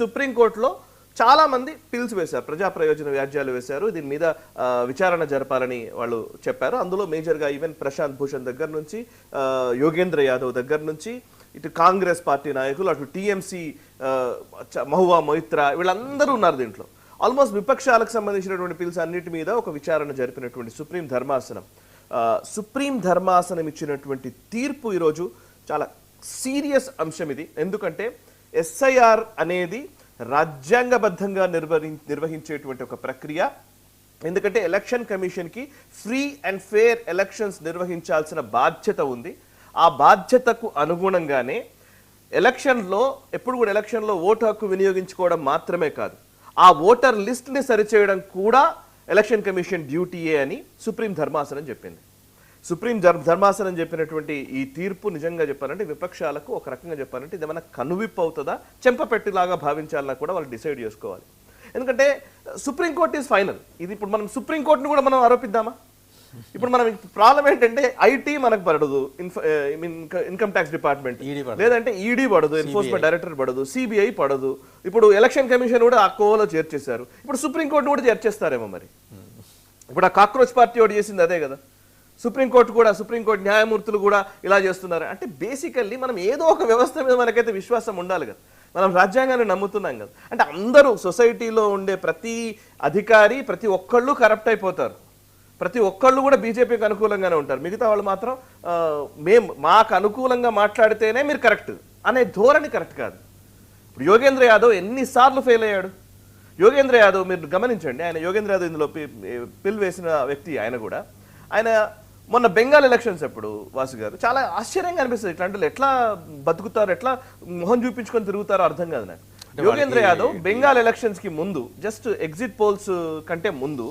సుప్రీంకోర్టులో చాలా మంది పిల్స్ వేశారు, ప్రజా ప్రయోజన వ్యాజ్యాలు వేశారు. దీని మీద విచారణ జరపాలని వాళ్ళు చెప్పారు. అందులో మేజర్గా ఈవెన్ ప్రశాంత్ భూషణ్ దగ్గర నుంచి, యోగేంద్ర యాదవ్ దగ్గర నుంచి, ఇటు కాంగ్రెస్ పార్టీ నాయకులు, అటు టీఎంసీ మహువా మొయిత్రా, వీళ్ళందరూ ఉన్నారు దీంట్లో. ఆల్మోస్ట్ విపక్షాలకు సంబంధించినటువంటి పిల్స్ అన్నిటి మీద ఒక విచారణ జరిపినటువంటి సుప్రీం ధర్మాసనం ఇచ్చినటువంటి తీర్పు ఈరోజు చాలా సీరియస్ అంశం ఇది. ఎందుకంటే ఎస్ఐఆర్ అనేది రాజ్యాంగబద్ధంగా నిర్వహించేటువంటి ఒక ప్రక్రియ. ఎందుకంటే ఎలక్షన్ కమిషన్కి ఫ్రీ అండ్ ఫెయిర్ ఎలక్షన్స్ నిర్వహించాల్సిన బాధ్యత ఉంది. ఆ బాధ్యతకు అనుగుణంగానే ఎలక్షన్లో ఓటు హక్కు వినియోగించుకోవడం మాత్రమే కాదు, ఆ ఓటర్ లిస్ట్ని సరిచేయడం కూడా ఎలక్షన్ కమిషన్ డ్యూటీయే అని సుప్రీం ధర్మాసనం చెప్పింది. సుప్రీం ధర్మాసనం చెప్పినటువంటి ఈ తీర్పు నిజంగా చెప్పాలంటే విపక్షాలకు ఒక రకంగా చెప్పాలంటే ఇది ఏమైనా కనువిప్పు అవుతుందా, చెంపపెట్టిలాగా భావించాలన్నా కూడా వాళ్ళు డిసైడ్ చేసుకోవాలి. ఎందుకంటే సుప్రీంకోర్టు ఈజ్ ఫైనల్. ఇది ఇప్పుడు మనం సుప్రీంకోర్టును కూడా మనం ఆరోపిద్దామా? ఇప్పుడు మనం ప్రాబ్లం ఏంటంటే ఐటీ మనకు పడదు, ఇన్కమ్ ట్యాక్స్ డిపార్ట్మెంట్, లేదంటే ఈడీ పడదు, ఎన్ఫోర్స్మెంట్ డైరెక్టర్ పడదు, సిబిఐ పడదు. ఇప్పుడు ఎలక్షన్ కమిషన్ కూడా ఆ కోవలో చేర్చేశారు. ఇప్పుడు సుప్రీంకోర్టు కూడా చేర్చేస్తారేమో. మరి ఇప్పుడు ఆ కాక్రోచ్ పార్టీ ఒకటి చేసింది అదే కదా. సుప్రీంకోర్టు న్యాయమూర్తులు కూడా ఇలా చేస్తున్నారు. అంటే బేసికల్లీ మనం ఏదో ఒక వ్యవస్థ మీద మనకైతే విశ్వాసం ఉండాలి కదా. మనం రాజ్యాంగాన్ని నమ్ముతున్నాం కదా. అంటే అందరూ సొసైటీలో ఉండే ప్రతి అధికారి, ప్రతి ఒక్కళ్ళు కరప్ట్ అయిపోతారు. ప్రతి ఒక్కళ్ళు కూడా బీజేపీకి అనుకూలంగానే ఉంటారు. మిగతా వాళ్ళు మాత్రం మాకు అనుకూలంగా మాట్లాడితేనే మీరు కరెక్ట్ అనే ధోరణి కరెక్ట్ కాదు. ఇప్పుడు యోగేంద్ర యాదవ్ ఎన్నిసార్లు ఫెయిల్ అయ్యాడు. యోగేంద్ర యాదవ్ మీరు గమనించండి, యోగేంద్ర యాదవ్ ఇందులో పిల్ వేసిన వ్యక్తి. ఆయన మొన్న బెంగాల్ ఎలక్షన్స్ అప్పుడు వాసు గారు చాలా ఆశ్చర్యంగా అనిపిస్తుంది. ఇట్లాంటి ఎట్లా బతుకుతారు, ఎట్లా మొహం చూపించుకొని తిరుగుతారో అర్థం కాదు నాకు. యోగేంద్ర యాదవ్ బెంగాల్ ఎలక్షన్స్ కి ముందు, జస్ట్ ఎగ్జిట్ పోల్స్ కంటే ముందు